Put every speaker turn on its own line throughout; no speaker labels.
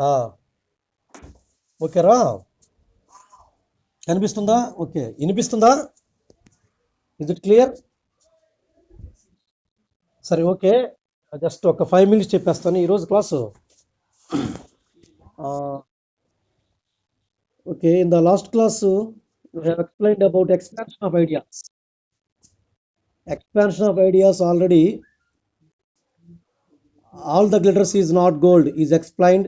ఆ, ఓకేరా. కనిపిస్తుందా? ఓకే, వినిపిస్తుందా? Is it clear? సరే, ఓకే. జస్ట్ ఒక 5 minutes చెప్పేస్తాను ఈరోజు class. Okay, in the last class we have explained about expansion of ideas. Expansion of ideas already. All the glitters is not gold is explained.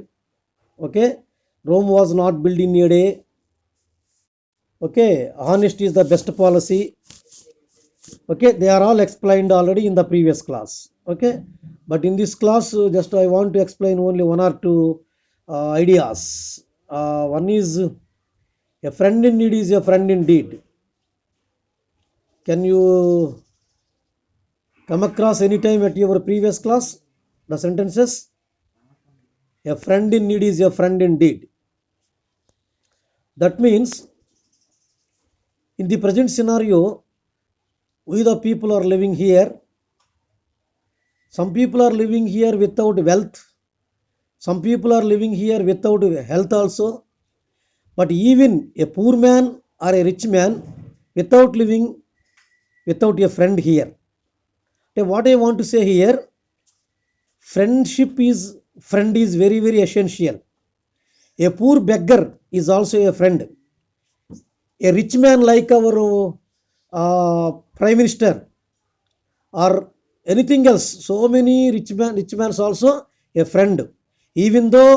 Okay, Rome was not built in a day. Okay, honesty is the best policy. Okay, they are all explained already in the previous class. Okay, but in this class, just I want to explain only one or two ideas. One is a friend in need is a friend indeed. Can you come across any time at your previous class the sentences? A friend in need is a friend indeed. That means in the present scenario, we the people are living here. Some people are living here without wealth. Some people are living here without health also. But even a poor man or a rich man without living without a friend here. Okay, what I want to say here, friend is very very essential. A poor beggar is also a friend. A rich man like our prime minister or anything else, so many rich man is also a friend. Even though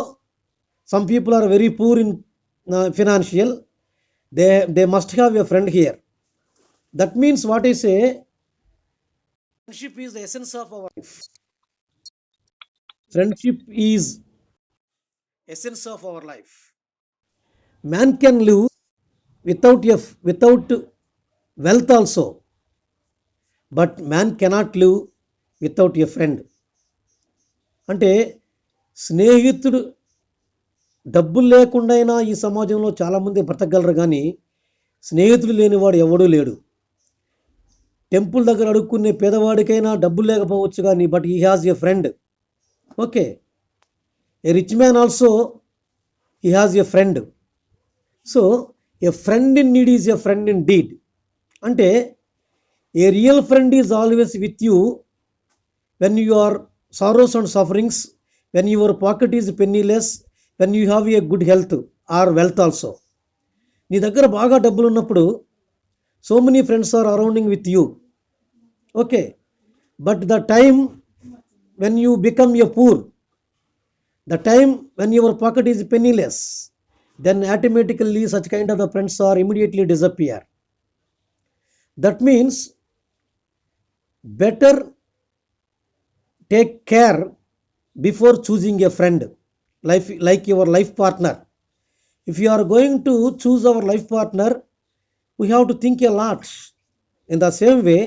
some people are very poor in financial, they must have a friend here. That means what I say, friendship is the essence of our life. Friendship is essence of our life. Man can live without wealth also, but man cannot live without a friend. అంటే స్నేహితుడు డబ్బులు లేకుండా అయినా ఈ సమాజంలో చాలామంది బ్రతకగలరు, కానీ స్నేహితుడు లేనివాడు ఎవడూ లేడు. టెంపుల్ దగ్గర అడుక్కునే పేదవాడికైనా డబ్బులు లేకపోవచ్చు కానీ, but he has a friend. Okay, a rich man also he has a friend. So a friend in need is a friend in deed. అంటే a real friend is always with you when you are sorrows and sufferings, when your pocket is penniless, when you have a good health or wealth also. నీ దగ్గర బాగా డబ్బులు ఉన్నప్పుడు so many friends are arounding with you. Okay, but the time when you become a poor, the time when your pocket is penniless, then automatically such kind of the friends are immediately disappear. That means better take care before choosing a friend, like your life partner. If you are going to choose our life partner, we have to think a lot. In the same way,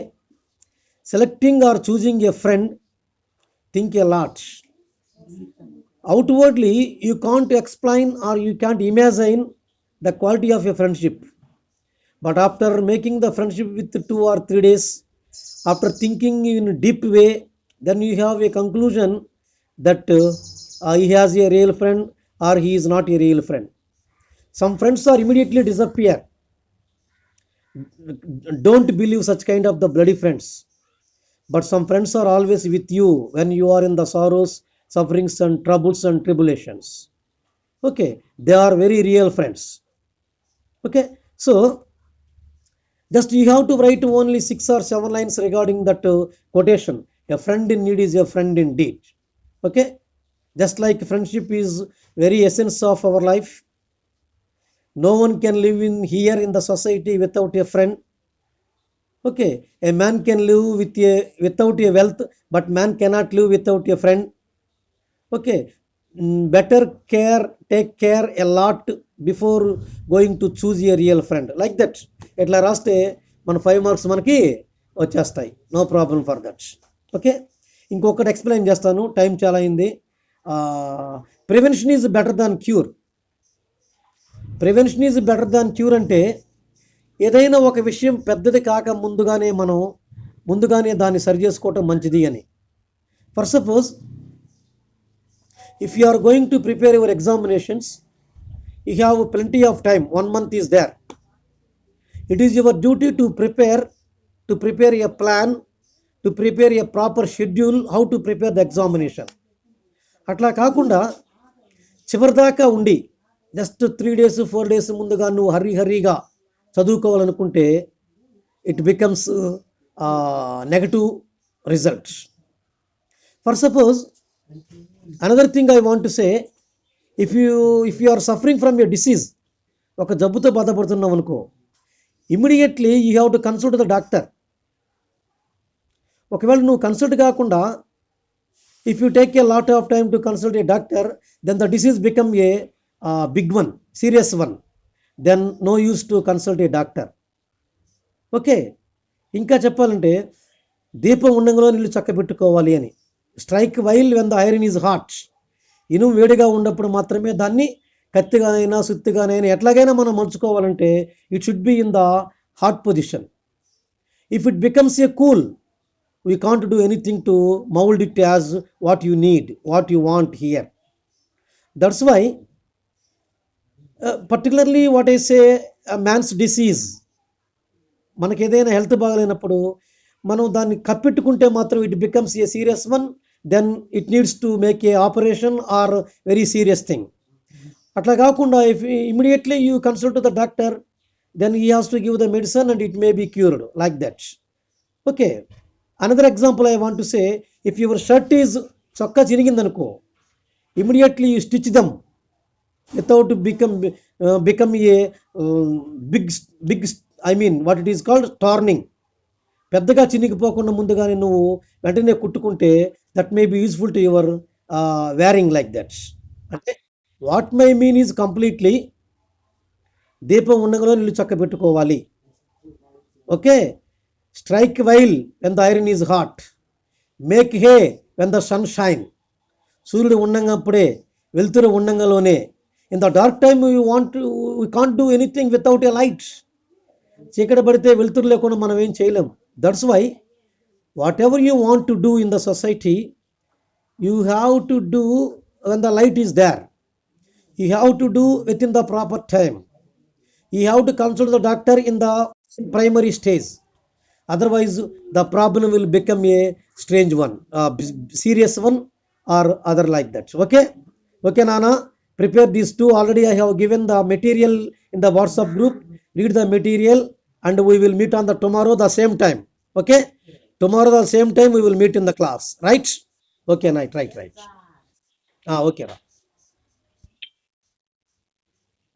selecting or choosing a friend, think a lot. Outwardly you can't explain or you can't imagine the quality of a friendship, but after making the friendship with 2 or 3 days, after thinking in a deep way, then you have a conclusion that he has a real friend or he is not a real friend. Some friends are immediately disappear. Don't believe such kind of the bloody friends, but some friends are always with you when you are in the sorrows, sufferings and troubles and tribulations. Okay, they are very real friends. Okay, so just you have to write only 6 or 7 lines regarding that quotation, a friend in need is a friend indeed. Okay, just like friendship is very essence of our life. No one can live in here in the society without a friend. Okay, a man can live without a wealth, but man cannot live without a friend. Okay, better take care a lot before going to choose a real friend. Like that, ఎట్లా రాస్తే మన 5 marks మనకి వచ్చేస్తాయి. No problem for that. Okay, ఇంకొకటి explain చేస్తాను, time చాలా అయింది. Prevention is better than cure. Prevention is better than cure అంటే ఏదైనా ఒక విషయం పెద్దది కాక ముందుగానే దాన్ని సరి చేసుకోవటం మంచిది అని. For suppose If you are going to prepare your examinations, you have plenty of time. 1 month is there. It is your duty to prepare a plan, to prepare a proper schedule, how to prepare the examination. అట్లా కాకుండా చివరిదాకా ఉండి just 3 days 4 days ముందుగా నువ్వు హరీగా చదువుకోవాలనుకుంటే it becomes negative results. For suppose another thing I want to say, if you are suffering from a disease, ఒక జబ్బుతో బాధపడుతున్నావు అనుకో, immediately you have to consult the doctor. ఒకవేళ నువ్వు కన్సల్ట్ కాకుండా if you take a lot of time to consult a doctor, then the disease become a big one, serious one, then no use to consult a doctor. Okay, ఇంకా చెప్పాలంటే దీపం ఉండంలో నీళ్ళు చక్కబెట్టుకోవాలి అని. Strike while when the iron is hot. ఇనుము వేడిగా ఉన్నప్పుడు మాత్రమే దాన్ని కత్తిగానైనా సుత్తిగానైనా ఎట్లాగైనా మనం మలుచుకోవాలంటే it should be in the hot position. If it becomes a cool, we can't do anything to mold it as what you need, what you want here. That's why particularly what I say, a man's disease, మనకి ఏదైనా health బాగలేనప్పుడు మనం దాన్ని కప్పెట్టుకుంటే మాత్రం it becomes a serious one, then it needs to make a operation or very serious thing. అట్లా కాకుండా if immediately you consult the doctor, then he has to give the medicine and it may be cured like that. Okay, another example I want to say, if your shirt is చొక్కా చిరిగిందనుకో, immediately you stitch them without become a big I mean what it is called torning. పెద్దగా చినిగిపోకుండా ముందుగానే నువ్వు వెంటనే కుట్టుకుంటే that may be useful to your wearing like that. అంటే what my mean is completely దీపం ఉండగలో నీళ్ళు చక్క పెట్టుకోవాలి. Okay, strike while when the iron is hot, make hay when the sun shine. సూర్యుడు ఉన్నప్పుడే, వెలుతురు ఉన్నంగలోనే. In the dark time we can't do anything without a light. చీకటి పడితే వెలుతురు లేకుండా మనం ఏం చేయలేం. That's why whatever you want to do in the society, you have to do when the light is there. You have to do within the proper time. You have to consult the doctor in the primary stage. Otherwise the problem will become a strange one, serious one or other like that. Okay Nana, prepare these two. Already I have given the material in the WhatsApp group. Read the material and we will meet on the tomorrow the same time. Okay, tomorrow the same time we will meet in the class, right? Okay, right. Okay.